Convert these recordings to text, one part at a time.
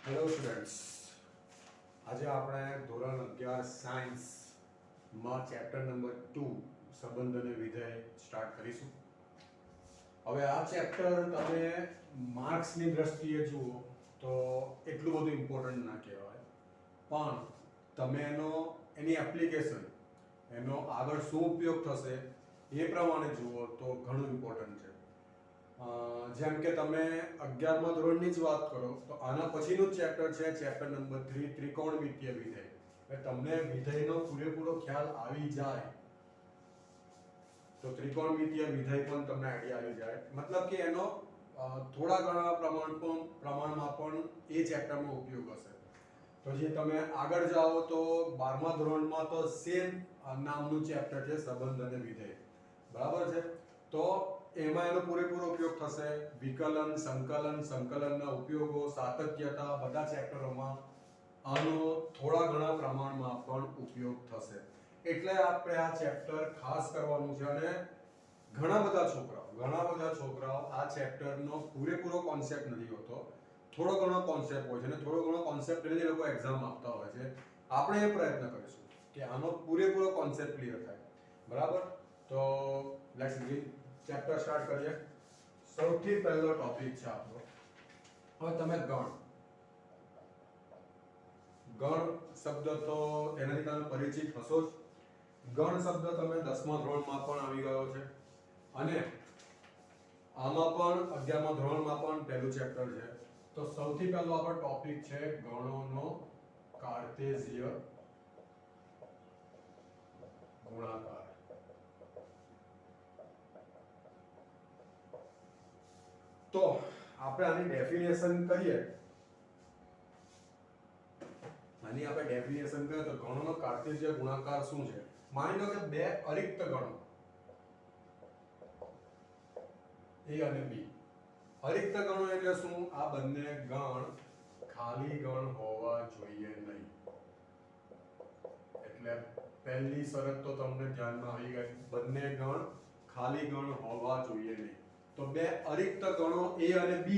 Hello students, આજે આપણે ધોરણ 11 સાયન્સમાં ચેપ્ટર નંબર 2 સંબંધ અને વિધેય સ્ટાર્ટ કરીશું. હવે આ ચેપ્ટર તમે માર્ક્સની દ્રષ્ટિએ જુઓ તો એટલું બધું ઇમ્પોર્ટન્ટ ના કહેવાય, પણ તમે એની એપ્લિકેશન, એનો આગળ શું ઉપયોગ થશે એ પ્રમાણે જુઓ તો ઘણું ઇમ્પોર્ટન્ટ છે. જેમ કે તમે 11મા ધોરણની જ વાત કરો તો આના પછીનું જ ચેપ્ટર છે ચેપ્ટર નંબર 3 ત્રિકોણમિતીય વિધેય. એટલે તમને વિધેયનો પૂરેપૂરો ખ્યાલ આવી જાય તો ત્રિકોણમિતીય વિધેય પણ તમને આઈડિયા આવી જાય, મતલબ કે એનો થોડા ઘણા પ્રમાણમાં પણ એ ચેપ્ટરમાં ઉપયોગ હશે. પછી તમે આગળ જાઓ તો 12મા ધોરણમાં તો સેમ નામનું ચેપ્ટર છે સંબંધ અને વિધેય, બરાબર છે. તો એમાં એનો પૂરેપૂરો ઉપયોગ થશે. વિકલન, સંકલનના ઉપયોગો, સાતત્યતા, બધા ચેપ્ટરોમાં આનો થોડા ઘણા પ્રમાણમાં પણ ઉપયોગ થશે. એટલે આપણે આ ચેપ્ટર ખાસ કરવાનું છે. અને ઘણા બધા છોકરાઓ આ ચેપ્ટરનો પૂરેપૂરો કોન્સેપ્ટ નથી હોતો, થોડો ઘણો કોન્સેપ્ટ હોય છે અને થોડો ઘણો કોન્સેપ્ટ લઈને લોકો એક્ઝામ આપતા હોય છે. આપણે એ પ્રયત્ન કરીશું કે આનો પૂરેપૂરો કોન્સેપ્ટ ક્લિયર થાય, બરાબર. તો લેટ્સ બિગિન, ચેપ્ટર સ્ટાર્ટ કરીએ. સૌથી પહેલો ટોપિક છે આપણો. હવે તમે ગણ શબ્દ તો એનાથી તમે પરિચિત હશો જ. ગણ શબ્દ તમે 10મા ધોરણમાં પણ આવી ગયો છે અને આમાં પણ 11મા ધોરણમાં પણ પહેલું ચેપ્ટર છે. તો સૌથી પહેલો આપણો ટોપિક છે ગણોનો કાર્ટેશિય ગુણાકાર. તો આપણે આની ડેફિનેશન કરીએ. તો ગણોનો કાર્ટેશિય ગુણાકાર શું છે? માની લો કે બે અરિક્ત ગણો A અને B. અરિક્ત ગણો એટલે શું? આ બંને ગણ ખાલી ગણ હોવા જોઈએ નહીં. એટલે પહેલી શરત તો તમને ધ્યાનમાં આવી ગઈ, બંને ગણ ખાલી ગણ હોવા જોઈએ નહીં. તો બે અરિક્ત ગણો A અને B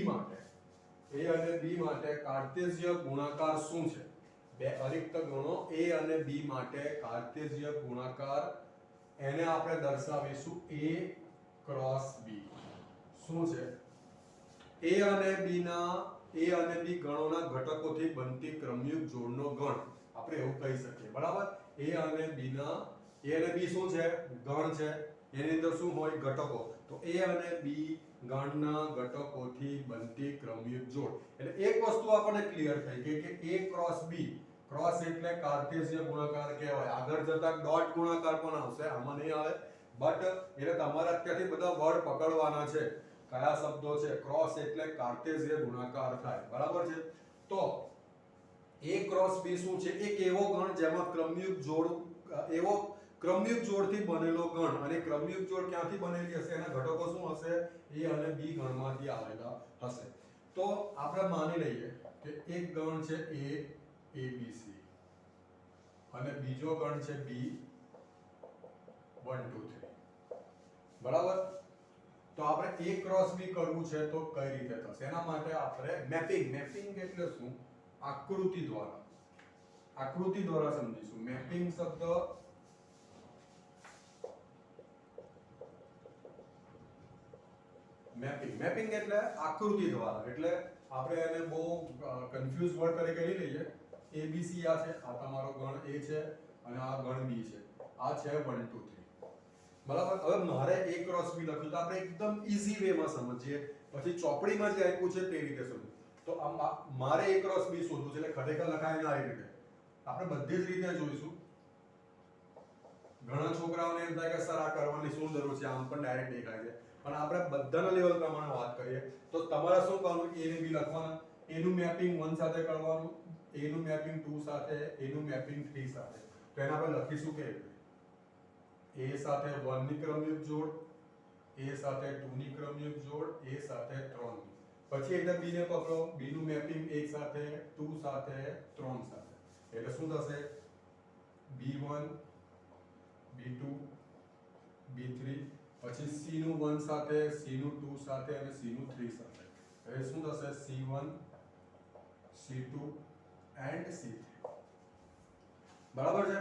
માટે કાર્ટેશિય ગુણાકાર શું છે? બે અરિક્ત ગણો A અને B માટે કાર્ટેશિય ગુણાકાર, એને આપણે દર્શાવીશું A ક્રોસ B. શું છે? A અને B ગણોના ઘટકોથી બનતી ક્રમયુક્ત જોડનો ગણ, આપણે એવું કહી શકીએ, બરાબર. A અને B શું છે? ગણ છે. એની અંદર શું હોય? ઘટકો. તો A અને B ગણના ઘટકોથી બનતી ક્રમયુક્ત જોડ. એટલે એક વસ્તુ આપણને ક્લિયર થઈ ગઈ કે A ક્રોસ B, ક્રોસ એટલે કાર્ટેશિય ગુણાકાર કહેવાય. આગળ જતા ડોટ ગુણાકાર પણ આવશે, આમાં નહીં આવે, બટ એટલે તમારે અત્યારથી બધા વર્ડ પકડવાના છે. કયા શબ્દો છે? ક્રોસ એટલે કાર્ટેશિય ગુણાકાર થાય, બરાબર છે. તો A ક્રોસ B શું છે? એક એવો ગણ જેમાં ક્રમયુક્ત જોડથી બનેલો ગણ, અને ક્રમયુક્ત જોડ ક્યાંથી બનેલી હશે? એના ઘટકો શું હશે? A અને B ગણમાંથી આવેલા હશે. તો આપણે માની લઈએ કે એક ગણ છે A ABC અને બીજો ગણ છે B 1 2 3, બરાબર. તો આપણે A ક્રોસ B કરવું છે તો કઈ રીતે થશે? એના માટે આપણે મેપિંગ એટલે શું? આકૃતિ દ્વારા સમજીશું. મેપિંગ શબ્દ મેપિંગ એટલે આકૃતિ દ્વારા. એટલે આપણે એને બહુ કન્ફ્યુઝ વર્ડ તરીકે લઈ લઈએ. ABC આ છે, આ તમારો ગણ A છે અને આ ગણ B છે, આ છે 1 2 3, બરાબર. હવે મારે A ક્રોસ B લખ્યું તો આપણે એકદમ ઈઝી વેમાં સમજીએ, પછી ચોપડીમાં જે આપ્યું છે તે રીતે સમજો. તો મારે A ક્રોસ B શોધવું છે, એટલે ખરેખર લખાય ને આ રીતે આપણે બધી જ રીતે જોઈશું. ઘણા છોકરાઓને એમ થાય કે સર આ કરવાની શું જરૂર છે, આમ પણ ડાયરેક્ટ દેખાય છે. પણ આપણે બધાના લેવલ પ્રમાણે વાત કરીએ તો તમારે શું કરવાનું? A ને B લખવાના, A નું મેપિંગ 1 સાથે કરવાનું, A નું મેપિંગ 2 સાથે, A નું મેપિંગ 3 સાથે. તો એને આપણે લખીશું કે A સાથે 1 ની ક્રમયુક્ત જોડ, A સાથે 2 ની ક્રમયુક્ત જોડ, A સાથે 3 ની. પછી એકદમ B ને પકડો, B નું મેપિંગ 1 સાથે, 2 સાથે, 3 સાથે. એટલે શું થશે? B1 B2 B3, પછી C નું 1 સાથે, C નું 2 સાથે અને C નું 3 સાથે. એટલે શું થશે? C1 C2 and C3 બરાબર છે।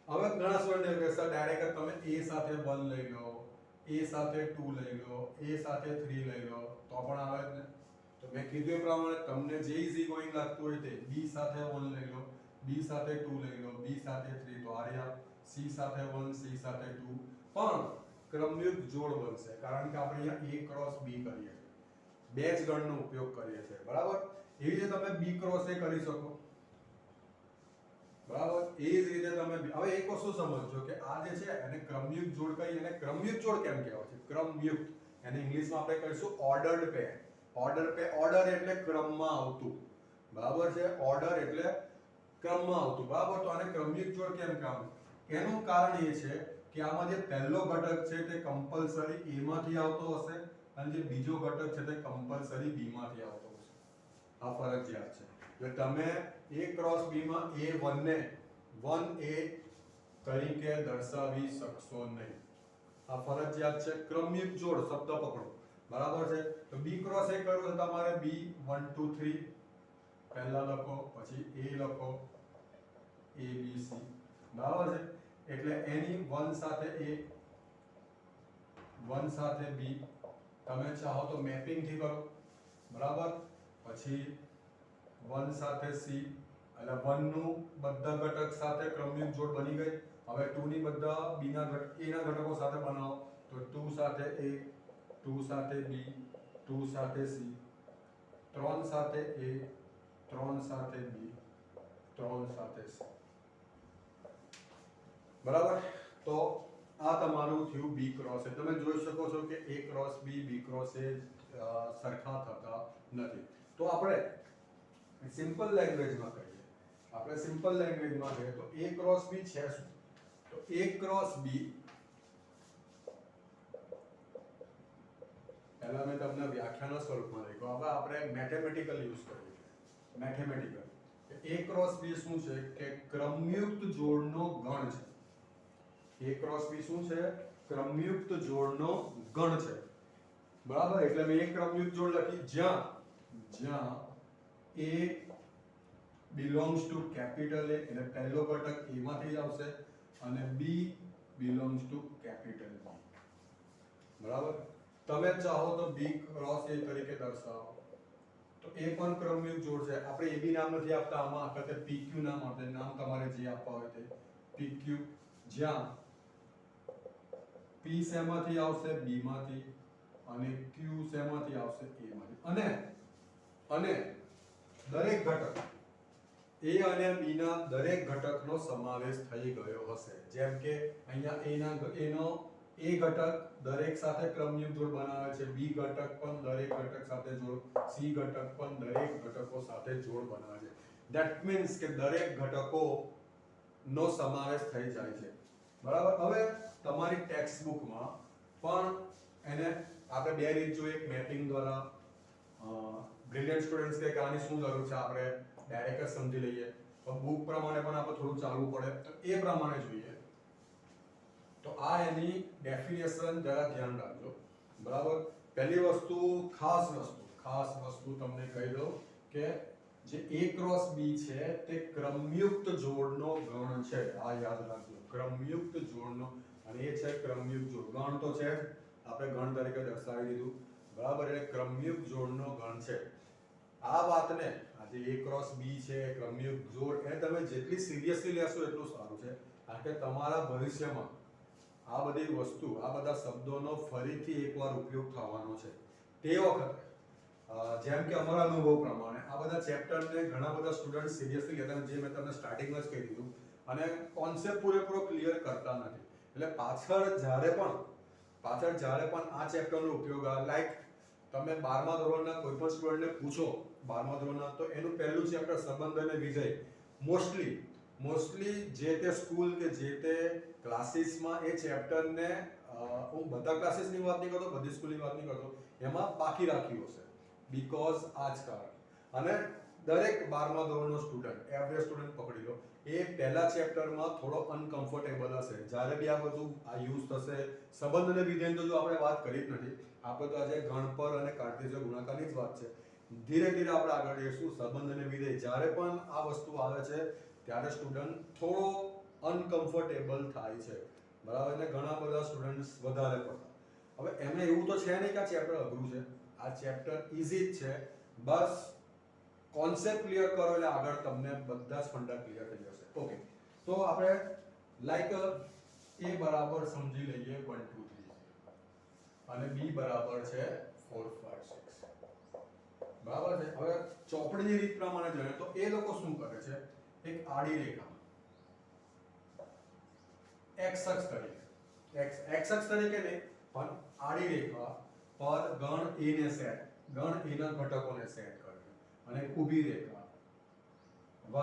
હવે ઘણા સ્ટુડન્ટ એવું કહેશે ડાયરેક્ટ તમે A સાથે 1 લઈ લો, A સાથે 2 લઈ લો, A સાથે 3 લઈ લો તો પણ આવે જ ને। તો મેં કીધું એ પ્રમાણે તમને જે ઇઝી ગોઈંગ લાગતું હોય તે B સાથે 1 લઈ લો, B સાથે 2 લઈ લો, B સાથે 3 તો આ રહ્યા, C સાથે 1, C સાથે 2 પણ ક્રમયુક્ત જોડ બનશે કારણ કે આપણે અહીંયા A ક્રોસ B કરીએ છીએ, બે જ ગણનો ઉપયોગ કરીએ છીએ બરાબર। એવી રીતે તમે B ક્રોસ A કરી શકો બરાબર। એ જ રીતે તમે હવે એક વસ્તુ સમજજો કે આ જે છે એને ક્રમયુક્ત જોડ કહીએ, અને ક્રમયુક્ત જોડ કેમ કહેવાય છે? ક્રમયુક્ત એને ઇંગ્લિશમાં આપણે કહીશું ઓર્ડર્ડ પેર। ઓર્ડર એટલે ક્રમમાં આવતું બરાબર છે, ઓર્ડર એટલે ક્રમમાં આવતું બરાબર। તો આને ક્રમયુક્ત જોડ કેમ કહેવાય? એનું કારણ એ છે કે આમાં જે પહેલો ઘટક છે તે કમ્પલસરી A માંથી આવતો હશે અને જે બીજો ઘટક છે તે કમ્પલસરી B માંથી આવતો હશે। આ ફરજિયાત છે। એટલે તમે A ક્રોસ B માં A1 ને 1A તરીકે દર્શાવી શકશો નહીં, આ ફરજિયાત છે। ક્રમયુક્ત જોડ શબ્દ પકડો બરાબર છે। તો B ક્રોસ A કરવું તો તમારે B 1 2 3 પહેલા લખો, પછી A લખો, A B C બરાબર છે। એટલે એની 1 સાથે A 1 સાથે B તમે ચાહો તો મેપિંગ થી કરો બરાબર। પછી 1 સાથે C એટલે 1 નું બધા ઘટક સાથે ક્રમયુક્ત જોડ બની ગઈ। હવે 2 ની બધા B ના ઘટક A ના ઘટકો સાથે બનાવો તો 2 સાથે A, 2 સાથે B, 2 સાથે C, 3 સાથે A, 3 સાથે B, 3 સાથે C બરાબર। તો આ તમારું થયું B ક્રોસ A। તમે જોઈ શકો છો કે A cross B, B cross A સરખા થતા નથી। તો આપણે સિમ્પલ લેંગ્વેજમાં કહીએ, આપણે સિમ્પલ લેંગ્વેજમાં કહીએ તો A ક્રોસ B છે શું? તો A ક્રોસ B પહેલા મેં તમને વ્યાખ્યાના સ્વરૂપમાં લખ્યું, હવે આપણે મેથેમેટિકલ યુઝ કરીએ। મેથેમેટિકલ A ક્રોસ B શું છે કે ક્રમયુક્ત જોડનો ગણ છે। A ક્રોસ B શું છે? ક્રમયુક્ત જોડનો ગણ છે બરાબર। એટલે મેં એક ક્રમયુક્ત જોડ લખી જ્યાં A belongs to capital A એટલે પહેલો ઘટક A માંથી જ આવશે અને B belongs to capital B બરાબર। તમે ચાહો તો B ક્રોસ A તરીકે દર્શાવો તો એ પણ ક્રમયુક્ત જોડ છે। આપણે AB નામ નથી આપતા, આમાં આખતે PQ નામ આપે, નામ તમારે જે આપવા હોય તે PQ, જ્યાં P શેમાંથી આવશે? B માંથી અને Q શેમાંથી આવશે? A માંથી અને દરેક ઘટક A અને B ના દરેક ઘટકનો સમાવેશ થઈ ગયો હશે। જેમ કે અહીંયા A ઘટક દરેક સાથે ક્રમયુક્ત જોડ બનાવે છે, B ઘટક પણ દરેક ઘટક સાથે જોડ, C ઘટક પણ દરેક ઘટકો સાથે જોડ બનાવે છે। ધેટ મીન્સ કે દરેક ઘટકો નો સમાવેશ થઈ જાય છે બરાબર। હવે તમારી ટેક્સ્ટ બુકમાં પણ એને આપણે બે રીત જોઈએ, એક મેપિંગ દ્વારા, બ્રિલિયન્ટ સ્ટુડન્ટ્સ કે આની શું જરૂર છે આપણે ડાયરેક્ટ જ સમજી લઈએ, પણ બુક પ્રમાણે પણ આપણે થોડું ચાલવું પડે તો એ પ્રમાણે જોઈએ। તો આ એની ડેફિનેશન જરા ધ્યાન રાખજો બરાબર। પહેલી વસ્તુ ખાસ વસ્તુ તમને કહી દઉં કે જે A ક્રોસ B છે તે ક્રમયુક્ત જોડનો ગણ છે, આ યાદ રાખજો, ક્રમયુક્ત જોડનો, અને એ છે ક્રમયુક્ત જોડ। ગણ તો છે જ, આપણે ગણ તરીકે દર્શાવી દીધું બરાબર। એટલે ક્રમયુક્ત જોડનો ગણ છે। આ વાતને આજે A ક્રોસ B છે ક્રમયુક્ત જોડ, એ તમે જેટલી સિરિયસલી લેશો એટલું સારું છે, કારણ કે તમારા ભવિષ્યમાં આ બધી વસ્તુ, આ બધા શબ્દોનો ફરીથી એકવાર ઉપયોગ થવાનો છે। તે વખતે જેમ કે અમારા અનુભવ પ્રમાણે આ બધા ચેપ્ટરને ઘણા બધા સ્ટુડન્ટ સિરિયસલી લેતા, જે મેં તમને સ્ટાર્ટિંગમાં જ કહી દીધું, અને કોન્સેપ્ટ પૂરેપૂરો ક્લિયર કરતા નથી। એટલે પાછળ જ્યારે પણ આ ચેપ્ટરનો ઉપયોગ આવે, લાઈક તમે 12મા ધોરણના કોઈ પણ સ્ટુડન્ટને પૂછો 12મા ધોરણના, તો એનું પહેલું ચેપ્ટર સંબંધ અને વિધેય મોસ્ટલી જે તે સ્કૂલ કે જે તે ક્લાસીસમાં એ ચેપ્ટરને, હું બધા ક્લાસીસની વાત નહીં કરતો, બધી સ્કૂલની વાત નહીં કરતો, એમાં બાકી રાખ્યું હશે બીકોઝ આ જ કારણ। અને દરેક 12મા ધોરણનો સ્ટુડન્ટ, એવરેજ સ્ટુડન્ટ પકડી લો, એ પહેલા ચેપ્ટરમાં થોડો અનકમ્ફર્ટેબલ હશે જ્યારે બી આ બધું આ યુઝ થશે। સંબંધ અને વિધેયની તો જો આપણે વાત કરી જ નથી, આપણે તો આજે ગણ પર અને કાર્ટેશિયન ગુણાકારની જ વાત છે। ધીરે ધીરે આપણે આગળ જઈશું. સંબંધ અને વિધેય જ્યારે પણ આ વસ્તુ આવે છે ત્યારે સ્ટુડન્ટ થોડો અનકમ્ફર્ટેબલ થાય છે, બરાબર. એટલે ઘણા બધા સ્ટુડન્ટ્સ વધારે પડતા. હવે એમને એવું તો છે નહીં કે આ ચેપ્ટર અઘરું છે, આ ચેપ્ટર ઇઝી જ છે. બસ કોન્સેપ્ટ ક્લિયર કરો એટલે આગળ તમને બધા જ ફંડા ક્લિયર થઈ જશે. ઓકે, તો આપણે લાઈક a બરાબર સમજી લઈએ 1 2 3 અને b બરાબર છે 4 5 6, બરાબર છે. હવે ચોપડીની રીત પ્રમાણે જોઈએ તો એ લોકો શું કરે છે, એક આડી રેખા x અક્ષ તરીકે, x અક્ષ તરીકે નહીં પણ આડી રેખા પર ગણ a ને સેટ, ગણ a ના ઘટકોને સેટ કરે અને ઊભી રેખા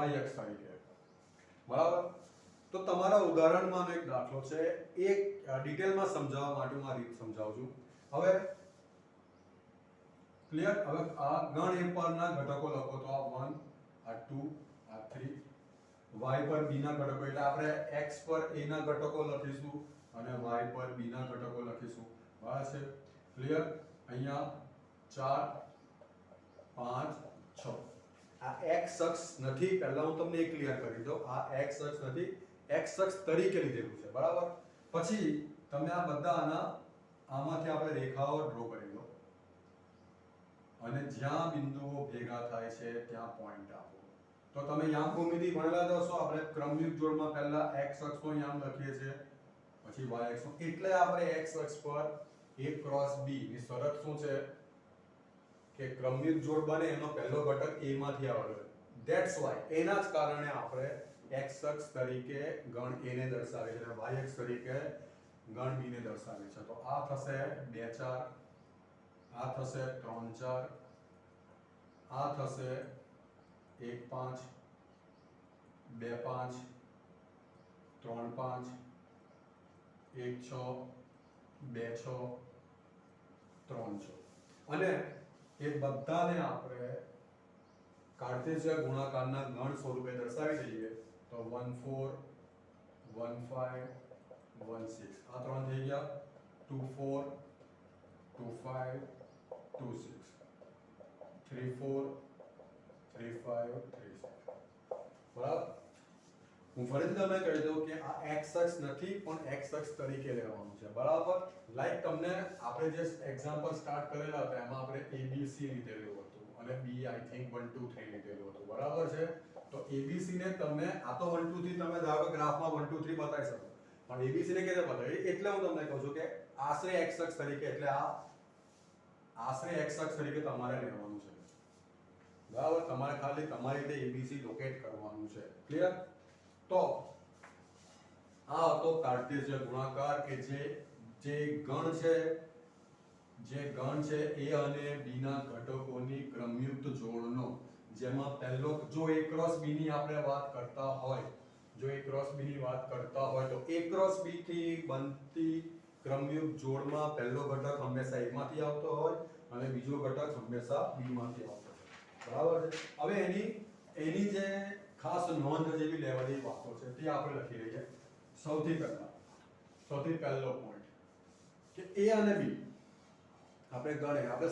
y અક્ષ તરીકે, બરાબર. તો તમારા ઉદાહરણમાં એક દાખલો છે, એક ડિટેલમાં સમજાવવા માટે હું આ રીત સમજાવું છું. હવે ક્લિયર. હવે આ ગણ a પરના ઘટકો લખો તો આ 1 આ 2 આ 3, y પર b ના ઘટકો એટલે આપણે x પર a ના ઘટકો લખીશું અને y પર b ના ઘટકો લખીશું, બરાબર છે. ક્લિયર. અહીંયા 4 5 6 આ x અક્ષ નથી, પહેલા હું તમને એ ક્લિયર કરી દઉં, આ x અક્ષ નથી, x અક્ષ તરીકે લીધેલું છે, બરાબર. પછી તમે આ બધા આમાંથી આપણે રેખાઓ ડ્રો કરી લો અને જ્યાં બિંદુઓ ભેગા થાય છે ત્યાં પોઈન્ટ આપો. તો તમે યામ ભૂમિતિ ભણેલા જ હશો, આપણે ક્રમયુક્ત જોડમાં પહેલા x અક્ષનો યામ લખીએ છીએ, પછી y અક્ષનો, એટલે આપણે x અક્ષ પર a ક્રોસ b ની શરત શું છે કે ક્રમયુક્ત જોડ બને એનો પહેલો ઘટક a માંથી આવે. ધેટ્સ વાય, એના જ કારણે આપણે x અક્ષ તરીકે ગણ a ને દર્શાવીએ છીએ અને y અક્ષ તરીકે ગણ b ને દર્શાવીએ છીએ. તો આ થશે 2 4, આ થશે 3 4, આ થશે 1 5 2 5 3 5 1 6 2 6 3 6 અને એ બધાને આપણે કાર્ટેશિયન ગુણાકારના ગણ સ્વરૂપે દર્શાવી દઈએ તો 1 4 1 5 1 6 આ ત્રણ થઈ ગયા, 2 4 2 5 2 6 3 4 3 5 3 6, બરાબર. હું ફરીથી તમને કહી દઉં કે આ x અક્ષ નથી પણ x અક્ષ તરીકે લેવાનું છે, બરાબર. લાઈક તમને આપણે જે એક્ઝામ્પલ સ્ટાર્ટ કરેલા હતા એમાં આપણે abc લીધેલું હતું અને b આઈ થિંક 1 2 3 લીધેલું હતું, બરાબર છે. તો abc ને તમે આ તો 1 2 3 તમે ધારો ગ્રાફમાં 1 2 3 બતાવી શકો, પણ abc ને કેવી રીતે બતાવી, એટલે હું તમને કહું છું કે આશરે x અક્ષ તરીકે, એટલે આ આશરે x અક્ષ તરીકે તમારે લેવાનું છે, બરાબર. તમારે ખાલી તમારી રીતે abc લોકેટ કરવાનું છે. ક્લિયર. તો આ હતો કાર્ટેશિયન ગુણાકાર કે જે ગણ છે a અને b ના ઘટકોની ક્રમયુક્ત જોડનો, જેમાં પહેલો જો a ક્રોસ b ની આપણે વાત કરતા હોય, જો a ક્રોસ b ની વાત કરતા હોય તો a ક્રોસ b થી બનતી ક્રમયુક્ત જોડમાં પહેલો ઘટક હંમેશા a માંથી આવતો હોય અને બીજો ઘટક હંમેશા b માંથી આવતો હોય, બરાબર છે. હવે એની જે ખાસ નોંધ જેવી લેવાની વાતો છે તે આપણે લખી લઈએ. સૌથી પહેલો પોઈન્ટ કે a અને b આપણે ગણે, આપણે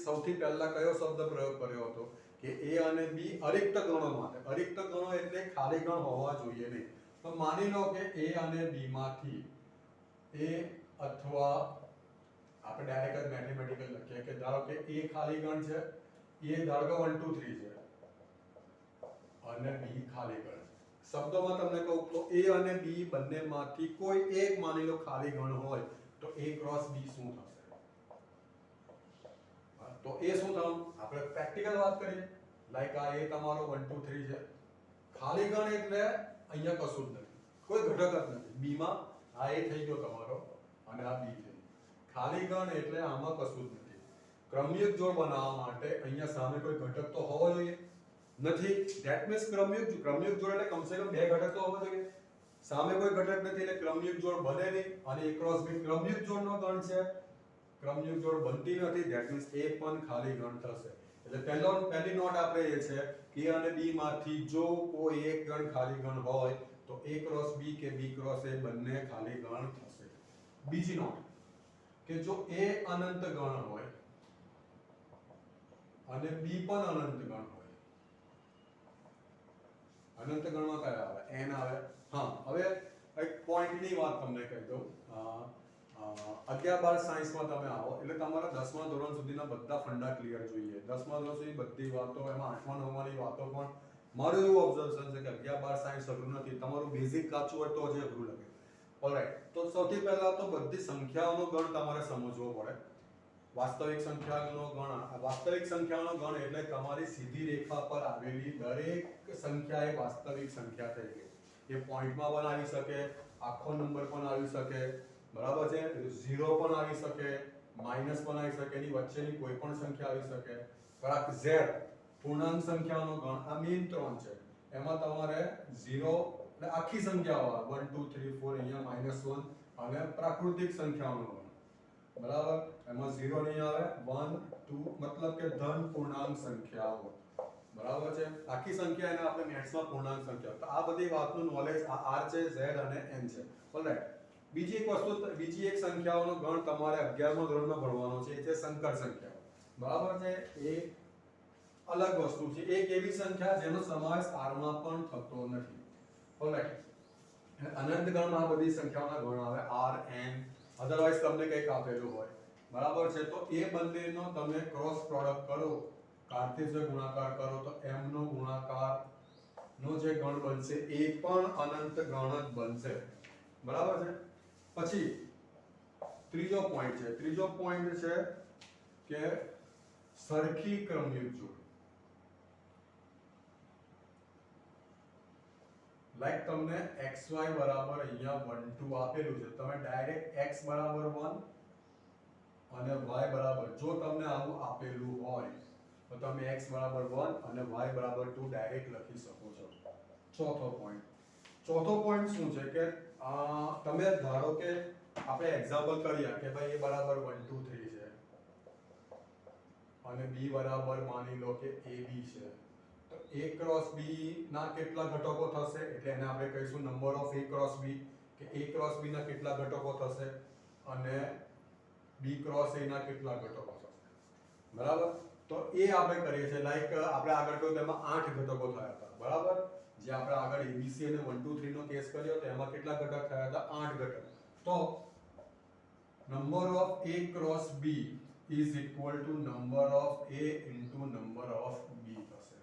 સૌથી પહેલા કયો શબ્દ પ્રયોગ કર્યો હતો કે a અને b અરિક્ત ગણો માટે. અરિક્ત ગણો એટલે ખાલી ગણ હોવા જોઈએ નહીં. તો માની લો કે a અને b માંથી a અથવા આપણે ડાયરેક્ટ જ મેથેમેટિકલ લખીએ કે ધારો કે a ખાલી ગણ છે, a ધારો કે 1 2 3 છે અને b ખાલી ગણ. શબ્દોમાં તમને કહું તો a અને b બંનેમાંથી કોઈ એક માની લો ખાલી ગણ હોય તો a ક્રોસ b શું થશે? તો એ શું થયું, આપણે પ્રેક્ટિકલ વાત કરીએ. લાઈક આ એ તમારો 1 2 3 છે, ખાલી ગણ એટલે અહીંયા કશું જ નથી, કોઈ ઘટક જ નથી. b માં આ a થઈ ગયો તમારો અને આ b થઈ ગયો. ખાલી ગણ એટલે આમાં કશું જ નથી. ક્રમયુક્ત જોડ બનાવવા માટે અહીંયા સામે કોઈ ઘટક તો હોવો જોઈએ, નથી. ધેટ મીન્સ ક્રમયુક્ત જોડ એટલે કમસે કમ બે ઘટક તો હોવા જોઈએ. સામે કોઈ ઘટક નથી એટલે ક્રમયુક્ત જોડ બને નહીં અને a ક્રોસ b ક્રમયુક્ત જોડનો ગણ છે, ક્રમયુક્ત જોડ બનતી નથી. ધેટ મીન્સ a પણ ખાલી ગણ થશે. એટલે પહેલી નોટ આપણે એ છે કે a અને b માંથી જો કોઈ એક ગણ ખાલી ગણ હોય તો a ક્રોસ b કે b ક્રોસ a બંને ખાલી ગણ થશે. બીજી નોટ કે જો a અનંત ગણ હોય અને બી પણ અનંત ગણ હોય. અનંત ગણમાં કયા આવે? n આવે. હા, હવે એક પોઈન્ટની વાત તમને કહી દઉં. 11-12 સાયન્સમાં તમે આવો એટલે તમારા 10મા ધોરણ સુધીના બધા ફંડા ક્લિયર જોઈએ. 10મા ધોરણ સુધી બધી વાતો, એમાં 8મા 9માની વાતો પણ. મારું એવું ઓબ્ઝર્વેશન છે કે 11-12 સાયન્સ અઘરું નથી. તમારું બેઝિક કાચું હોય તો જ અઘરું લાગે. ઓલરાઈટ, તો સૌથી પહેલા તો બધી સંખ્યાઓનો ગણ તમારે સમજવો પડે. વાસ્તવિક સંખ્યાનો ગણ, વાસ્તવિક સંખ્યાનો ગણ એટલે તમારી સીધી રેખા પર આવેલી દરેક સંખ્યા એ વાસ્તવિક સંખ્યા થઈ ગઈ. એ પોઈન્ટમાં પણ આવી શકે, આખો નંબર પણ આવી શકે, બરાબર છે, 0 પણ આવી શકે, માઈનસ પણ આવી શકે, એની વચ્ચેની કોઈ પણ સંખ્યા આવી શકે. બરાબર, z પૂર્ણાંક સંખ્યાનો ગણ આ મેઇન 3 છે. એમાં તમારે 0 એટલે આખી સંખ્યાઓ આવે 1 2 3 4, અહીંયા -1 અને પ્રાકૃતિક સંખ્યાઓનો ગણ. બરાબર, એમાં 0 નહીં આવે, 1 2 મતલબ કે ધન પૂર્ણાંક સંખ્યાઓ. બરાબર છે, આખી સંખ્યા એને આપણે મેથ્સમાં પૂર્ણાંક સંખ્યા. તો આ બધી વાતનું નોલેજ આ r છે, z અને n છે. ઓલરાઈટ, બીજી એક વસ્તુ, બીજી એક સંખ્યાઓનો ગણ તમારે 11મા ધોરણમાં ભણવાનો છે, એ છે સંકર સંખ્યાઓ. બરાબર છે, એ અલગ વસ્તુ છે. એક એવી સંખ્યા જેનો સમાવેશ r માં પણ થતો નથી. ઓલરાઈટ, અનંત ગણમાં આ બધી સંખ્યાઓના ગણ આવે r n. અધરવાઇઝ તમને કંઈક આપેલું હોય, બરાબર છે, તો એ બંનેનો તમે ક્રોસ પ્રોડક્ટ કરો, કાર્ટેશિયન ગુણાકાર કરો, તો m નો ગુણાકાર નો જે ગણ બનશે એ પણ અનંત ગણ જ બનશે. બરાબર છે. પછી ત્રીજો પોઈન્ટ છે. ત્રીજો પોઈન્ટ છે કે સરખી ક્રમયુક્ત જોડ. લાઈક તમને xy બરાબર અહીંયા 1 2 આપેલું છે, તમે ડાયરેક્ટ x બરાબર 1 અને y બરાબર, જો તમને આવું આપેલું હોય તો તમે x બરાબર 1 અને y બરાબર 2 ડાયરેક્ટ લખી શકો છો. ચોથો પોઈન્ટ. ચોથો પોઈન્ટ શું છે કે તમે ધારો કે આપણે એક્ઝામ્પલ કરીએ કે ભાઈ a બરાબર 1 2 3 છે અને b બરાબર માની લો કે ab છે, તો a ક્રોસ b ના કેટલા ઘટકો થશે, એટલે એને આપણે કહીશું number of a cross b, કે a ક્રોસ b ના કેટલા ઘટકો થશે અને b ક્રોસ a ના કેટલા ઘટકો થશે. બરાબર, તો એ આપણે કરીએ છીએ. લાઈક આપણે આગળ કહ્યું તેમાં 8 ઘટકો થયા હતા. બરાબર, જે આપણે આગળ abc અને 1 2 3 નો કેસ કર્યો તો એમાં કેટલા ઘટક થયા હતા? 8 ઘટક. તો number of a cross b is equal to number of a into number of b થશે.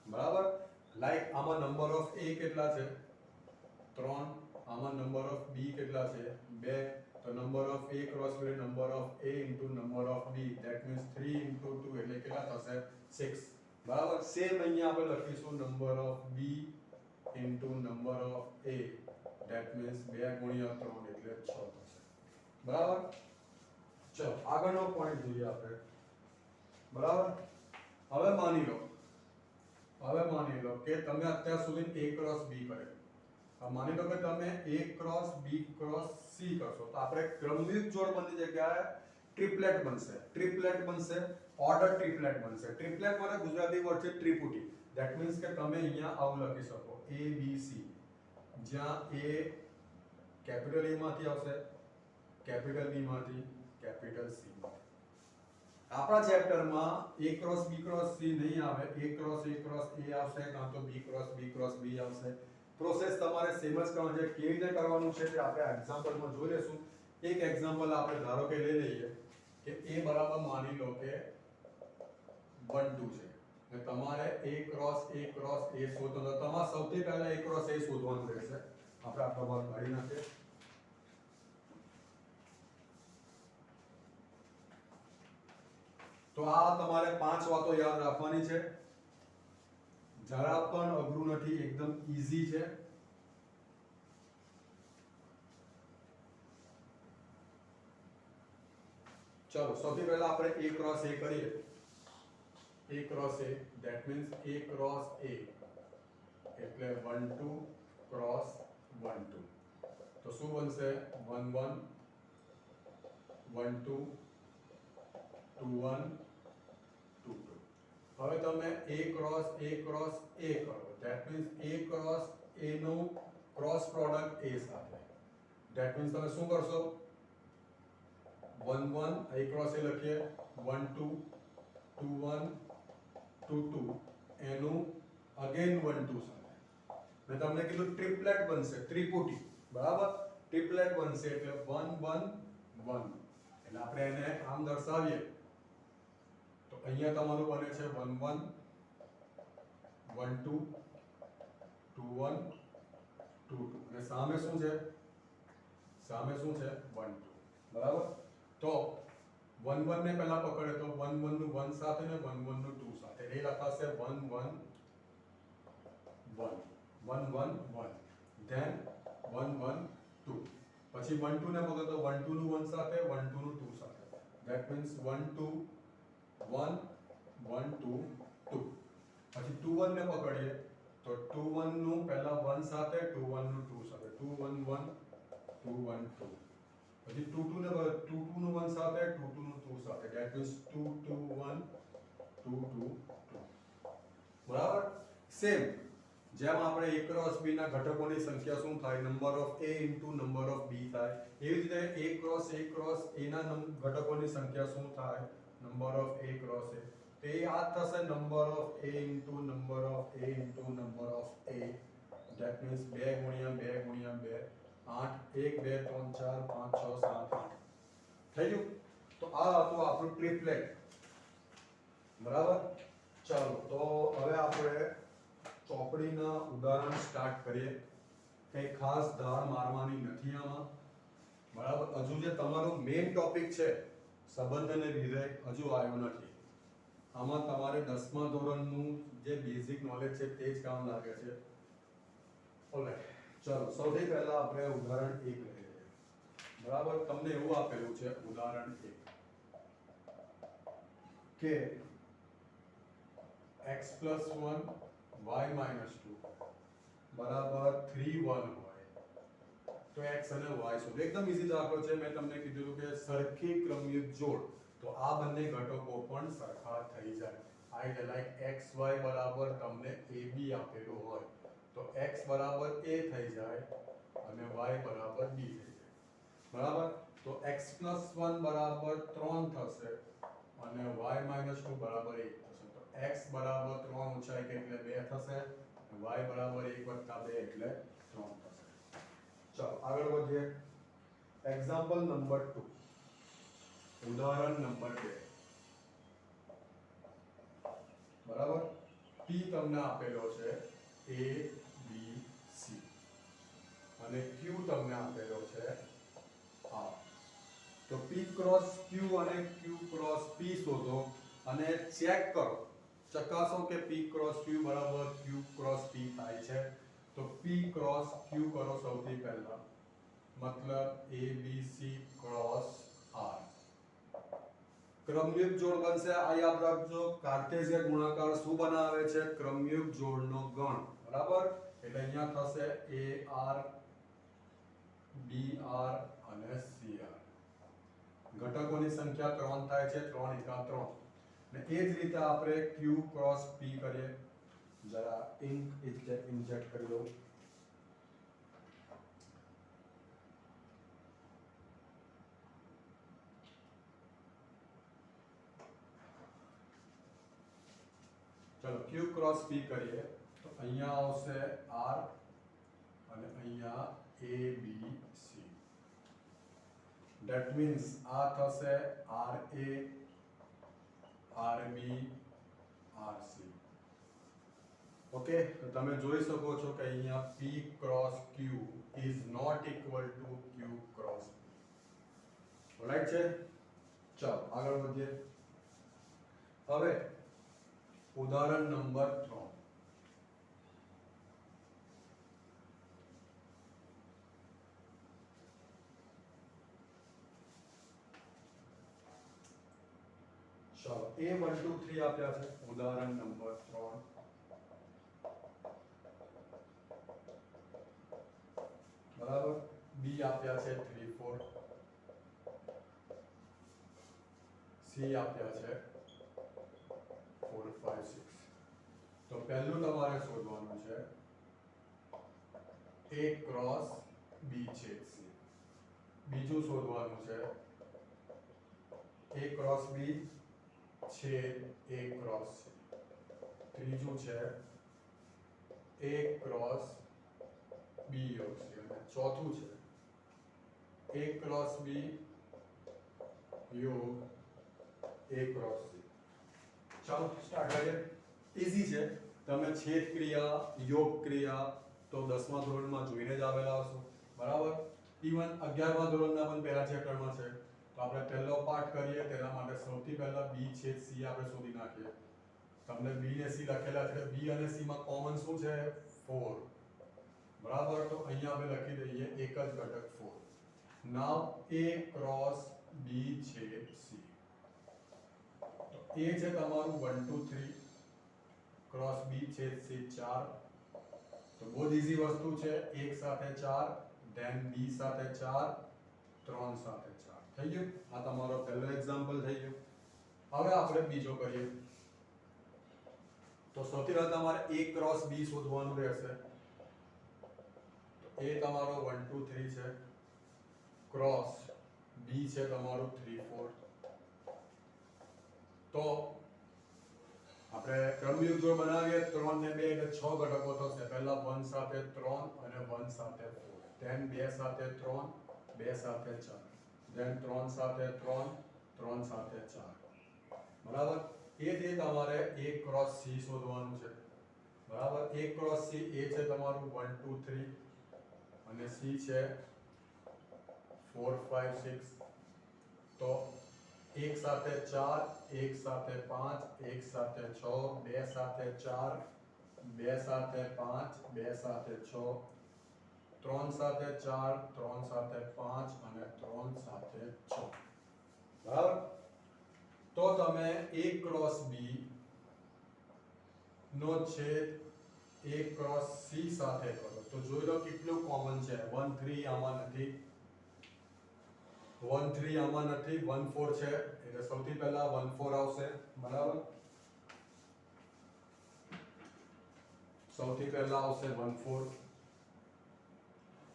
બરાબર, લાઈક આમાં નંબર ઓફ a કેટલા છે? 3. આમાં નંબર ઓફ b કેટલા છે? 2. તો નંબર ઓફ a ક્રોસ એટલે number of a into number of b, that means 3 into 2 એટલે કેટલા થશે? 6. બરાબર, સેમ અહીંયા આપણે લખીશું number of b into number of a, that means 2 ગુણ્યા 3 એટલે 6 થશે. બરાબર, ચલો આગળનો પોઈન્ટ જોઈએ આપણે. બરાબર, હવે માની લો કે તમે અત્યાર સુધી a ક્રોસ b કરેલું. માની લો કે તમે a cross b cross c કરશો, તો આપણે ક્રમયુક્ત જોડ બનતી જગ્યાએ ટ્રિપલેટ બનશે. ટ્રિપલેટ બનશે, ઓર્ડર ટ્રિપલેટ બનશે. ટ્રિપલેટ માટે ગુજરાતી વર્ડ છે ત્રિપુટી. ધેટ મીન્સ કે તમે અહીંયા આવું લખી શકો a b c, જ્યાં a કેપિટલ a માંથી આવશે, કેપિટલ b માંથી, કેપિટલ c માંથી. આપણા ચેપ્ટરમાં a cross b cross c નહીં આવે, a ક્રોસ a આવશે, કાં તો b ક્રોસ b આવશે. પ્રોસેસ તમારે સેમ જ કરવાની છે. કેવી રીતે કરવાનું છે તે આપણે એક્ઝામ્પલમાં જોઈ લેશું. એક એક્ઝામ્પલ આપણે ધારો કે લઈ લઈએ કે a બરાબર માની લો કે 1 2 છે અને તમારે a ક્રોસ a શોધવાનો. તમારે સૌથી પહેલા a ક્રોસ a શોધવાનું રહેશે. આપણે આ ભાગ કાઢી નાખીએ. તો આ તમારે 5 વાતો યાદ રાખવાની છે. જરા પણ અઘરું નથી, એકદમ ઈઝી છે. ચલો સૌથી પહેલા આપણે a ક્રોસ a કરીએ. a cross a, that means a cross a એટલે 1 2 ક્રોસ 1 2. તો શું બનશે? 1 1 1 2 2 1 2 2. હવે તમે a ક્રોસ a કરો, that means a cross a નું ક્રોસ પ્રોડક્ટ a સાથે. that means તમે શું કરશો? 1 1 a ક્રોસ a લખીએ, 1 2 2 1 2 2 એનું અગેન 1 2 સાથે મેં તમને કીધું ટ્રિપલેટ બનશે, ત્રિપુટી, બરાબર? ટ્રિપલેટ બનશે એટલે 1 1 1, એટલે આપણે એને આમ દર્શાવીએ તો અહીંયા તમારું બને છે 1 1 1 2 2 1 2 2, અને સામે શું છે? સામે શું છે? 1 2, બરાબર? તો 1 1 ને પહેલા પકડે તો 1 1 નું 1 સાથે ને 1 1 નું 2 સાથે, એ લખાશે 1 1 1 1 1 1, ધેન 1 1 2, પછી 1 2 ને પકડે તો 1 2 નું 1 સાથે 1 2 નું 2 સાથે, ધેટ મીન્સ 1 2 1 1 2 2, પછી 2 1 ને પકડીએ તો 2 1 નું પહેલા 1 સાથે 2 1 નું 2 સાથે, 2 1 1 2 1 2, પછી 2 2 ને 2 2 નું 1 સાથે 2 2 નું 2 સાથે, ધેટ મીન્સ 2 2 1 2 2 2, બરાબર? સેમ જેમ આપણે a ક્રોસ b ના ઘટકોની સંખ્યા શું થાય? Number of a into number of b થાય, એવી જ રીતે a ક્રોસ a ના ઘટકોની સંખ્યા શું થાય? Number of a cross a, તો એ આ થશે number of a into number of a into number of a, that means 2 ગુણ્યા 2 ગુણ્યા 2 8, 1 2 3 4 5 6 7 8, થઈ ગયું? તો આ હતું આપણું ટ્રિપલેટ, બરાબર? ચાલો તો હવે આપણે ચોપડીના ઉદાહરણ સ્ટાર્ટ કરીએ. કંઈ ખાસ ધાર મારવાની નથી આમાં, બરાબર? હજુ જે તમારું મેઇન ટોપિક છે સંબંધ અને વિધેય હજુ આવ્યો નથી. આમાં તમારે 10મા ધોરણનું જે બેઝિક નોલેજ છે તે જ કામ લાગે છે. ઓલરાઈટ, ચલો સૌથી પહેલા આપણે ઉદાહરણ 1 લઈ લઈએ, બરાબર? તમને એવું આપેલું છે ઉદાહરણ 1 કે x + 1 y - 2 બરાબર 3 1 હોય તો x અને y શોધો. એકદમ ઈઝી દાખલો છે. મેં તમને કીધું કે સરખી ક્રમયુક્ત જોડ તો આ બંને ઘટકો પણ સરખા થઈ જાય. આઈ લાઈક xy બરાબર તમને ab આપેલું હોય તો x બરાબર a થઈ જાય અને y બરાબર b થઈ જાય, બરાબર? તો x + 1 બરાબર 3 થશે અને y - 2 બરાબર 1 થશે. તો x બરાબર 3 ઊંચાઈ એટલે 2 થશે, y બરાબર 1 + 2 એટલે 3 થશે. ચલો આગળ વધીએ. એક્ઝામ્પલ નંબર 2, ઉદાહરણ નંબર 2, બરાબર? p તમને આપેલો છે a b c અને q તમને આપેલો છે r. તો p ક્રોસ q અને q ક્રોસ p શોધો અને ચેક કરો, ચકાસો કે p ક્રોસ q બરાબર q ક્રોસ p થાય છે. તો p ક્રોસ q કરો સૌથી પહેલા, મતલબ a b c cross r, ક્રમયુક્ત જોડ બનશે. આ યાદ રાખજો, કાર્ટેશિયન ગુણાકાર શું બનાવે છે? ક્રમયુક્ત જોડનો ગણ, બરાબર? એટલે અહીંયા થશે ar br અને cr. ઘટકોની સંખ્યા 3 થાય છે, 3 × 3. ને એ જ રીતે આપણે q ક્રોસ p કરીએ. જરા ઇન્ક ઇન્જેક્ટ કરી દઉં. ચલો q ક્રોસ p કરીએ તો અહીંયા આવશે r અને અહીંયા a b c. That means આ થશે ra rb rc. ઓકે, તો તમે જોઈ શકો છો કે અહીંયા p cross q is not equal to q cross p. Alright છે? ચાલો આગળ વધીએ. હવે ઉદાહરણ નંબર 3, ચલો a 1 2 3 આપ્યા છે. ઉદાહરણ નંબર 3, બરાબર? b આપ્યા છે 3 4, c આપ્યા છે 4 5 6. તો પહેલું તમારે શોધવાનું છે a ક્રોસ b છેદ c. બીજું શોધવાનું છે a ક્રોસ b છેદ a ક્રોસ c. ત્રીજું છે A ક્રોસ B યોગ C અને ચોથું છે A ક્રોસ B યોગ A ક્રોસ C. ચાલો સ્ટાર્ટ કરીએ. ઈઝી છે. તમે છેદ ક્રિયા યોગ ક્રિયા તો 10મા ધોરણમાં જોઈને જ આવેલા હશો, બરાબર. ઇવન 11મા ધોરણના પણ પહેલા ચેપ્ટરમાં છે. તો આપણે પહેલો પાઠ કરીએ તેના માટે સૌથી પહેલા B છેદ C આપણે શોધી નાખીએ. તમને B ને C લખેલા છે. B અને C માં કોમન શું છે? 4, બરાબર. તો અહીંયા આપણે લખી દઈએ એક જ ઘટક 4. નાઉ A ક્રોસ B છેદ C. તો A છે તમારું 1 2 3 ક્રોસ B છેદ C 4. તો બહુ જ ઈઝી વસ્તુ છે. 1 સાથે 4, ધેન B સાથે 4, 3 સાથે 4. થઈ ગયું? આ તમારો પહેલો એક્ઝામ્પલ થઈ ગયો. હવે આપણે બીજો કરીએ. તો સૌથી પહેલા તમારે A ક્રોસ B શોધવાનું રહેશે. તો A તમારો 1 2 3 છે, ક્રોસ B છે તમારું 3 4. તો આપણે ક્રમયુગ્મ બનાવીએ. 3 ને 2 એટલે 6 ઘટકો થશે. પહેલા 1 સાથે 3 અને 1 સાથે 4, ધેન 2 સાથે 3, 2 સાથે 4, ધેન 3 સાથે 3, 3 સાથે 4, બરાબર. એ જ તમારે A ક્રોસ C શોધવાનું છે, બરાબર. A ક્રોસ C એ છે તમારું 1 2 3 અને C છે 4 5 6. તો 1 સાથે 4, 1 સાથે 5, 1 સાથે 6, 2 સાથે 4, 2 સાથે 5, 2 સાથે 6, 3 સાથે 4, 3 સાથે 5 અને 3 સાથે 6, બરાબર. તો તમે A ક્રોસ B નો છેદ A ક્રોસ C સાથે કરો તો જોઈ લો કેટલું કોમન છે. 1 3 આમાં નથી, 1 3 આમાં નથી, 1 4 છે એટલે સૌથી પહેલા 1 4 આવશે, બરાબર. સૌથી પહેલા આવશે 1 4,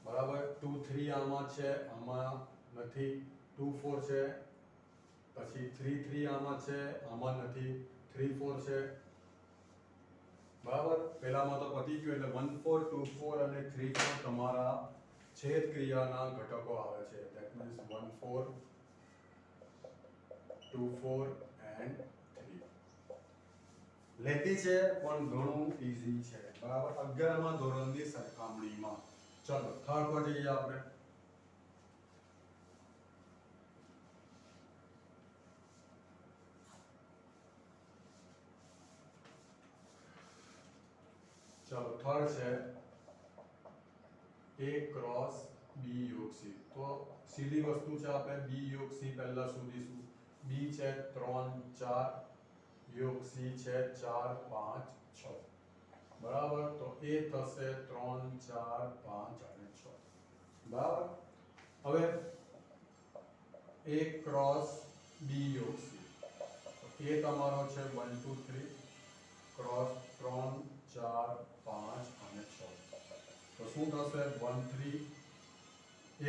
બરાબર. 2 3 આમાં છે, આમાં નથી, 2 4 છે. પછી 3 3 આમાં છે, આમાં નથી, 3 4 છે, બરાબર. પહેલામાં તો પતી ગયું એટલે 1 4 2 4 અને 3 4 તમારા છેદ ક્રિયાના ઘટકો આવે છે. That means 1 4 2 4 and 3. લેતી છે પણ ઘણું ઈઝી છે, બરાબર. 11મા ધોરણની સરખામણીમાં. ચલો થર્ડ પર જઈએ આપણે. ચલો થર્ડ છે A ક્રોસ B યોગ C. તો સીધી વસ્તુ છે, આપણે B યોગ C પહેલા શોધીશું. B છે 3 4, યોગ C છે 4 5 6, બરાબર. તો A થશે 3 4 5 અને 6, બરાબર. હવે A ક્રોસ B યોગ C. તો A તમારો છે 1 2 3 ક્રોસ 3 4 5 અને 6. તો શું થશે? 1 3,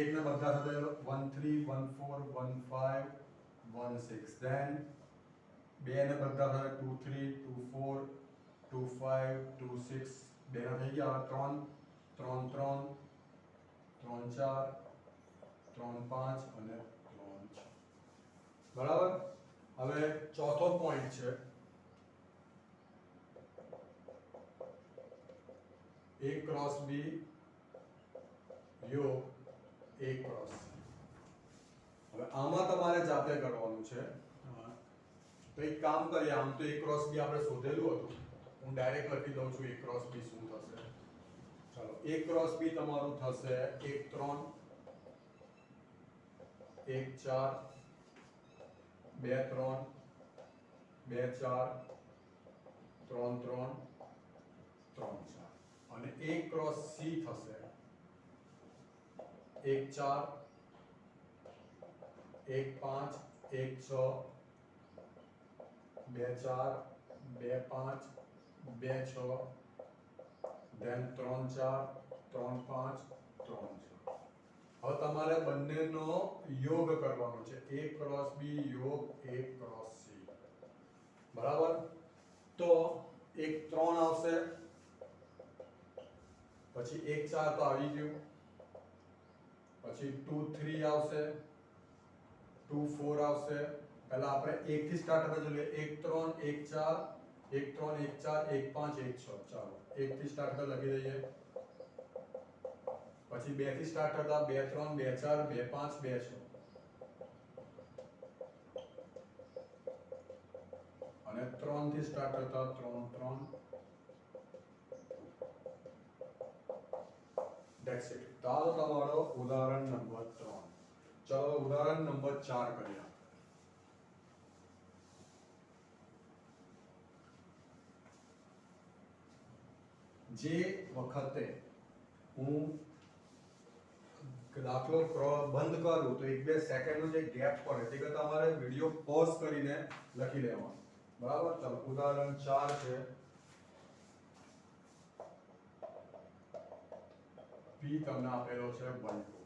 એક ને બધા સાથે 1 3 1 4 1 5 1 6, ધેન બે ને બધા સાથે 2 3 2 4 2 5 2 6, બે ના થઈ ગયા 3 3 3 3 4 3 5 અને 3 6, બરાબર. હવે ચોથો પોઈન્ટ છે A ક્રોસ B યોગ A ક્રોસ C. હવે આમાં તમારે જાતે કરવાનું છે. તો એક કામ કરીએ. આમ તો A ક્રોસ B આપણે શોધેલું હતું, હું ડાયરેક્ટ લખી દઉં છું A ક્રોસ B શું થશે. ચાલો A ક્રોસ B તમારું થશે 1 3 1 4 2 3 2 4 3 3 3 4 અને A ક્રોસ C થશે 1 4 1 5 1 6 2 4 2 5 2 6, ધેન 3 4 3 5 3 6. હવે તમારે બંનેનો યોગ કરવાનો છે. A ક્રોસ B યોગ A ક્રોસ C, બરાબર. તો 1 પછી 1 4 તો આવી ગયું, પછી 2 3 આવશે, 2 4 આવશે. પહેલા આપણે 1 થી સ્ટાર્ટ કરજો એટલે 1 3 1 4 1 3 1 4 1 5 1 6. ચાલો 1 થી સ્ટાર્ટ કરી લખી દઈએ. પછી 2 થી સ્ટાર્ટ કરતા 2 3 2 4 2 5 2 6 અને 3 થી સ્ટાર્ટ કરતા 3 3. That's it. તો આ તમારો ઉદાહરણ નંબર 3. ચલો ઉદાહરણ નંબર 4 કરીએ. જે વખતે હું દાખલો બંધ કરું તો 1-2 સેકન્ડનો જે ગેપ પડે તે કરતા તમારે વિડિયો પોઝ કરીને લખી લેવાનું. બરાબર? ચાલો ઉદાહરણ 4 છે. P તમને આપેલો છે 1 2.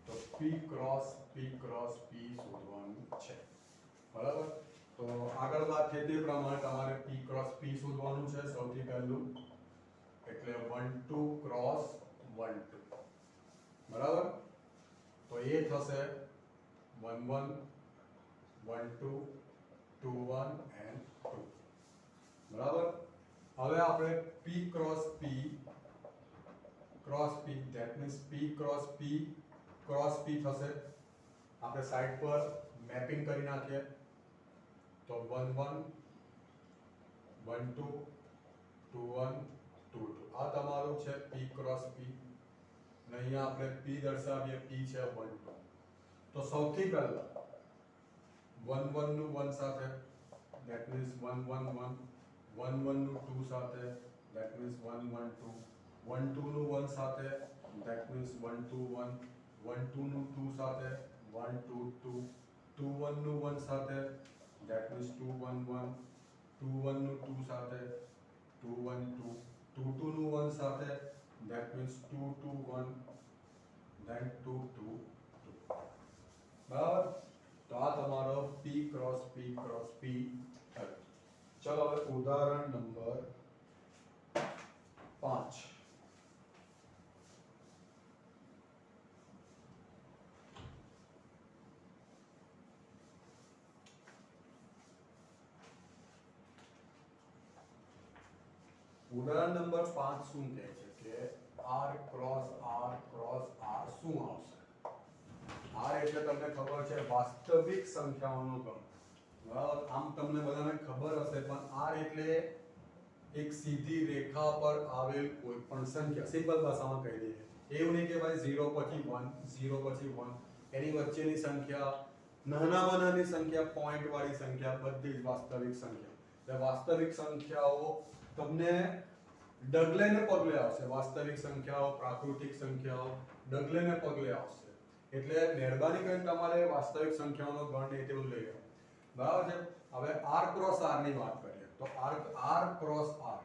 તો P ક્રોસ P શોધવાનું છે. બરાબર? તો આગળ વાત થઈ તે પ્રમાણે તમારે P ક્રોસ P શોધવાનું છે સૌથી પહેલું. એટલે 1 2 ક્રોસ 1 2. બરાબર? તો એ થશે 1 1 1 2 2 1 and 2. બરાબર? હવે આપણે P cross P that means P cross P થશે. આપણે સાઈડ પર મેપિંગ કરી નાખીએ તો 1 1 1 2 2 1 2 2. આ તમારું છે P ક્રોસ P. અને અહીંયા આપણે P દર્શાવીએ, P છે 1 2. તો સૌથી પહેલા 1 1 નું 1 સાથે that means 1 1 1 1 1 નું 2 સાથે that means 1 1 2 1 2 નું 1 સાથે that means 1 2 1 1 2 નું 2 સાથે 1 2 2 2 1 નું 1 સાથે that means 2 1 1 2 1 નું 2 સાથે 2 1 2 2 2 નું 1 સાથે that means 2 2 1 then 2 2 2. બરાબર? તો આ તમારો P ક્રોસ P થયો. ચલો હવે ઉદાહરણ નંબર 5. ઉદાહરણ નંબર 5 શું કહે છે કે R ક્રોસ R શું આવશે? R એટલે તમને ખબર છે વાસ્તવિક સંખ્યાઓનો ગણ. બરાબર? આમ તમને બધાને ખબર હશે પણ R એટલે એક સીધી રેખા પર આવેલ કોઈ પણ સંખ્યા. સિમ્પલ ભાષામાં કહી દઈએ. એવું નહીં કે ભાઈ 0 પછી 1 એની વચ્ચેની સંખ્યા, નાનામાં નાની સંખ્યા, પોઈન્ટ વાળી સંખ્યા, બધી જ વાસ્તવિક સંખ્યા. એટલે વાસ્તવિક સંખ્યાઓ તમને ડગલે ને પગલે આવશે. વાસ્તવિક સંખ્યાઓ, પ્રાકૃતિક સંખ્યાઓ ડગલે ને પગલે આવશે. એટલે મહેરબાની કરીને તમારે વાસ્તવિક સંખ્યાઓનો ગણ એ તેવું લઈ લો. બરાબર છે? હવે R ક્રોસ R ની વાત કરીએ તો R ક્રોસ R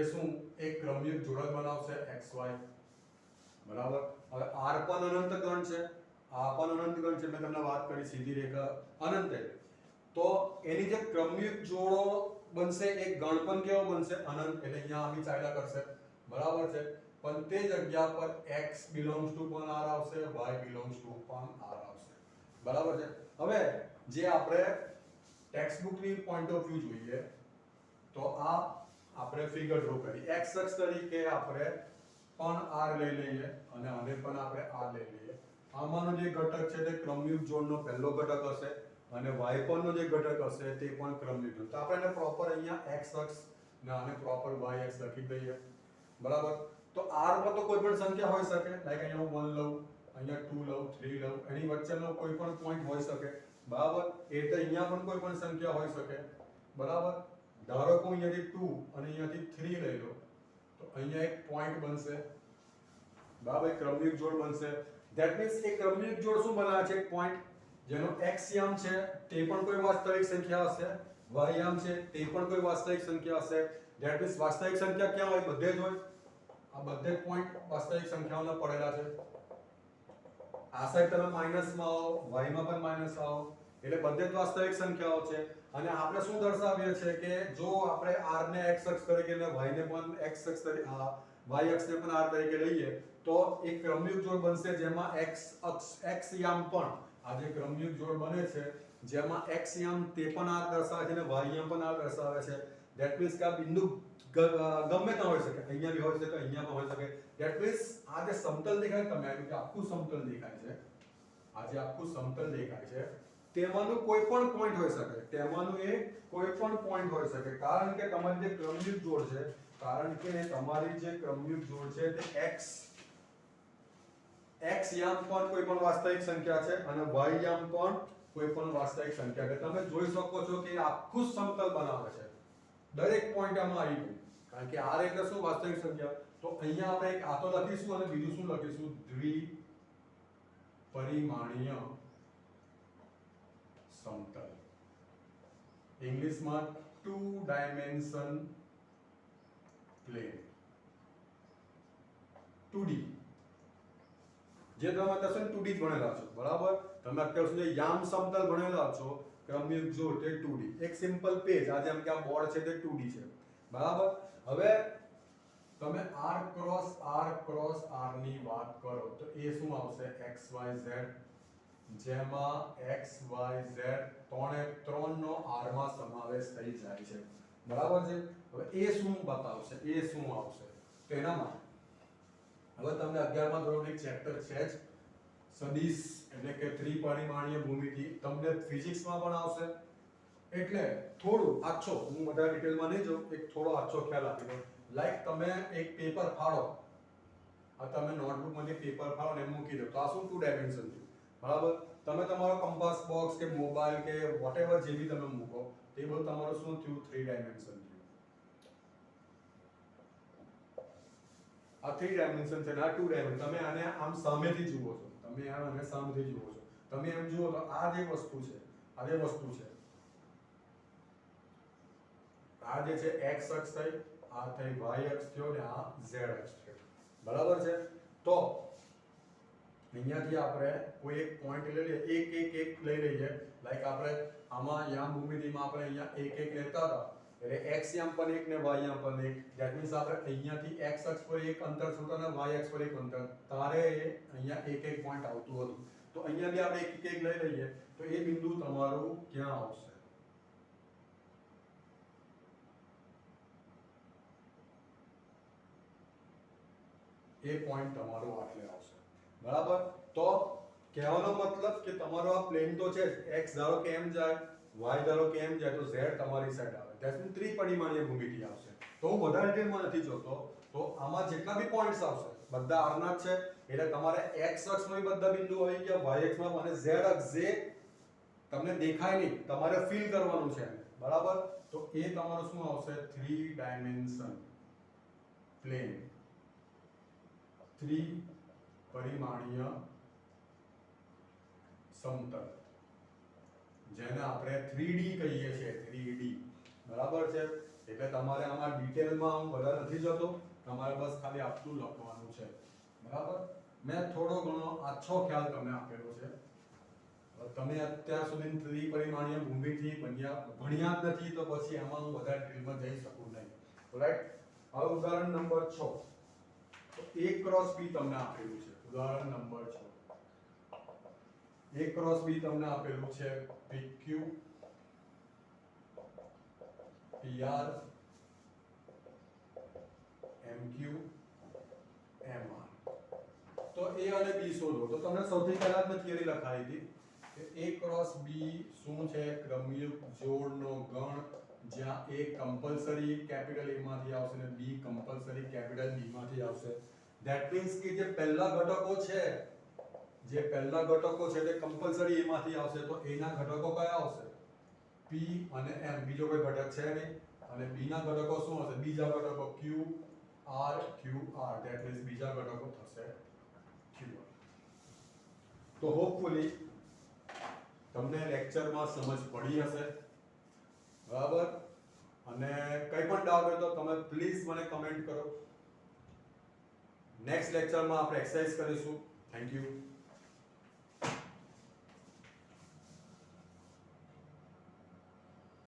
એ શું? એક ક્રમયુક્ત જોડક બનાવશે XY. બરાબર? હવે R પણ અનંત ગણ છે, આ પણ અનંત ગણ છે. મેં તમને વાત કરી સીધી રેખા અનંત એટલે તો એની જે ક્રમયુક્ત જોડો બનશે એક ગણ પણ કેવો બનશે? અનંત. એટલે અહીંયા આવી ચાલ્યા કરશે. બરાબર છે? પણ તે જગ્યા પર x belongs to પણ r આવશે, y belongs to પણ r આવશે. બરાબર છે? હવે જે આપણે ટેક્સ્ટ બુક ની પોઈન્ટ ઓફ વ્યૂ જોઈએ તો આ આપણે ફિગર ડ્રો કરી x અક્ષ તરીકે આપણે પણ r લઈ લઈએ અને આને પણ આપણે r લઈ લઈએ. આમાંનો જે ઘટક છે તે ક્રમયુક્ત જોડનો પહેલો ઘટક હશે અને y પરનો જે ઘટક હશે તે પણ ક્રમયુક્ત જોડ. તો આપણે એને પ્રોપર અહીંયા x અક્ષ ને આને પ્રોપર y અક્ષ લખી દઈએ. બરાબર? તો r પર તો કોઈ પણ સંખ્યા હોઈ શકે. લાઈક અહીંયા હું 1 લઉં, અહીંયા 2 લઉં, 3 લઉં, એની વચ્ચેનો કોઈ પણ પોઈન્ટ હોઈ શકે. બરાબર? એટલે અહીંયા પણ કોઈ પણ સંખ્યા હોઈ શકે. બરાબર? ધારો કે અહીંયાથી 2 અને અહીંયાથી 3 લઈ લો તો અહીંયા એક પોઈન્ટ બનશે. બરાબર? ક્રમયુક્ત જોડ બનશે. ધેટ મીન્સ એ ક્રમયુક્ત જોડ શું બનાવે છે? એક પોઈન્ટ જેનો x યામ છે તે પણ કોઈ વાસ્તવિક સંખ્યા હશે, y યામ છે તે પણ કોઈ વાસ્તવિક સંખ્યા હશે. ધેટ મીન્સ વાસ્તવિક સંખ્યા ક્યાં હોય? બધે જ હોય. આ બધે પોઈન્ટ વાસ્તવિક સંખ્યાઓના પડેલા છે. આ સાઈડ તમે માઈનસમાં આવો, y માં પણ માઈનસ આવો, એટલે બધે જ વાસ્તવિક સંખ્યાઓ છે. અને આપણે શું દર્શાવીએ છીએ કે જો આપણે r ને x અક્ષ તરીકે અને y ને પણ x અક્ષ તરીકે y અક્ષને પણ r તરીકે લઈએ તો એક ક્રમયુગ જોડ બનશે જેમાં x અક્ષ x યામ પણ આ જે ક્રમયુગ જોડ બને છે જેમાં x યામ તે પણ r દર્શાવે છે અને y યામ પણ r દર્શાવે છે. ધેટ મીન્સ કે આ બિંદુ ગમે ત્યાં હોઈ શકે, અહીંયા બી હોઈ શકે, અહીંયા પણ હોઈ શકે. ધેટ મીન્સ આ જે સમતલ દેખાય તમે આવ્યું કે આખું સમતલ દેખાય છે, આ જે આખું સમતલ દેખાય છે તેમાંનું કોઈ પણ પોઈન્ટ હોઈ શકે, તેમાંનું એક કોઈ પણ પોઈન્ટ હોઈ શકે, કારણ કે તમારી જે ક્રમયુગ જોડ છે, કારણ કે તમારી જે ક્રમયુગ જોડ છે તે x યામ પણ કોઈ પણ વાસ્તવિક સંખ્યા છે અને y યામ પણ કોઈ પણ વાસ્તવિક સંખ્યા છે. તમે જોઈ શકો છો કે આખું સમતલ બનાવે છે, દરેક પોઈન્ટ આમાં આવી ગયું, કારણ કે r એટલે શું? વાસ્તવિક સંખ્યા. તો અહીંયા આપણે એક આ તો લખીશું અને બીજું શું લખીશું? દ્વિપરિમાણીય સમતલ, ઇંગ્લિશમાં 2 ડાયમેન્શન પ્લેન, 2D. જે તમે અત્યાર સુધી 2D ભણેલા છો, બરાબર? તમે અત્યાર સુધી યામ સમતલ ભણેલા છો, ક્રમયુગ જોડ તે 2D. એક સિમ્પલ પેજ, આ જેમ કે આ બોર્ડ છે તે 2D છે, બરાબર? હવે તમે r ક્રોસ r ની વાત કરો તો એ શું આવશે? x y z, જેમાં x y z ત્રણનો r માં સમાવેશ થઈ જાય છે, બરાબર છે? હવે એ શું બતાવશે? એ શું આવશે? તેના માટે હવે તમને 11મા ધોરણનું એક ચેપ્ટર છે જ સદિશ એટલે કે ત્રિપરિમાણીય ભૂમિતિ, તમને ફિઝિક્સમાં પણ આવશે. એટલે થોડું આછો, હું બધા ડિટેલમાં નહીં જાઉં, એક થોડો આછો ખ્યાલ આપી દઉં. લાઈક તમે એક પેપર ફાડો, આ તમે નોટબુકમાંથી પેપર ફાડો ને મૂકી દો, તો આ શું? 2 ડાયમેન્શન થયું, બરાબર? તમે તમારો કંપાસ બોક્સ કે મોબાઈલ કે વોટેવર જે બી તમે મૂકો તે બધું તમારું શું થયું? 3 ડાયમેન્શન થયું. આ 3 ડાયમેન્શન છે, આ 2 ડાયમેન્શન. તમે આને આમ સામેથી જુઓ છો, તમે આને સામેથી જુઓ છો, તમે એમ જુઓ તો આ જે વસ્તુ છે, આ જે વસ્તુ છે, આ જે છે x અક્ષ થઈ, આ થઈ y અક્ષ થયો ને આ z અક્ષ થયો, બરાબર છે? તો અહીંયાથી આપણે કોઈ એક પોઈન્ટ લઈ લઈએ, એક લઈ લઈએ. લાઈક આપણે આમાં યામ ભૂમિતિમાં આપણે અહીંયા એક લેતા હતા, એટલે x યામ પણ એક ને y યામ પણ એક. ધેટ મીન્સ આપણે અહીંયાથી x અક્ષ પર એક અંતર છોડો અને y અક્ષ પર એક અંતર, તારે અહીંયા એક પોઈન્ટ આવતું હતું. તો અહીંયા બી આપણે એક લઈ લઈએ તો એ બિંદુ તમારું ક્યાં આવશે? એ પોઈન્ટ તમારો આટલે આવશે, બરાબર? તો કહેવાનો મતલબ કે તમારો આ પ્લેન તો છે, x ધારો કે એમ જાય, y ધારો કે એમ જાય, તો z તમારી સાઈડ આવે, ધેટ મીન્સ ત્રિપરિમાણીય ભૂમિતિ આવશે. તો હું વધારે ડિટેલમાં નથી જોતો, તો આમાં જેટલા બી પોઈન્ટ્સ આવશે બધા r ના જ છે, એટલે તમારે x અક્ષમાં બધા બિંદુ આવી ગયા, y અક્ષમાં અને z અક્ષ જે તમને દેખાય નહીં, તમારે ફીલ કરવાનું છે, બરાબર? તો એ તમારું શું આવશે? 3 ડાયમેન્શન પ્લેન, ત્રિપરિમાણીય સમતલ, જેને આપણે 3D કહીએ છીએ, 3D, બરાબર છે? એટલે તમારે આમાં ડિટેલમાં હું વધારે નથી જતો, તમારે બસ ખાલી આટલું લખવાનું છે, બરાબર? મેં થોડો ઘણો આછો ખ્યાલ તમને આપેલો છે. તમે અત્યાર સુધી ત્રિપરિમાણીય ભૂમિતિ ભણ્યા જ નથી તો પછી એમાં હું વધારે ડિટેલમાં જઈ શકું નહીં, રાઈટ? હવે ઉદાહરણ નંબર 6, તો a ક્રોસ b તમને આપેલું છે, ઉદાહરણ નંબર 6. a ક્રોસ b તમને આપેલું છે pq pr mq mr. તો a અને b શોધો. તો તમને સૌથી પહેલા જ મેં થિયરી લખાવી હતી કે a ક્રોસ b શું છે? ક્રમયુગ જોડનો ગણ, જ્યાં a કમ્પલસરી કેપિટલ A માંથી આવશે અને b કમ્પલસરી કેપિટલ B માંથી આવશે. ધેટ મીન્સ કે જે પહેલા ઘટકો છે, તે કમ્પલસરી A માંથી આવશે, તો A ના ઘટકો કયા આવશે? P અને M, બીજો કોઈ ઘટક છે નહીં. અને B ના ઘટકો શું હશે? બીજા ઘટકો Q R Q R, that means બીજા ઘટકો થશે Q R. તો હોપફુલી તમને લેક્ચરમાં સમજ પડી હશે, બરાબર? અને કંઈ પણ ડાઉટ હોય તો તમે પ્લીઝ મને કમેન્ટ કરો. નેક્સ્ટ લેક્ચરમાં આપણે એક્સરસાઇઝ કરીશું. Thank you.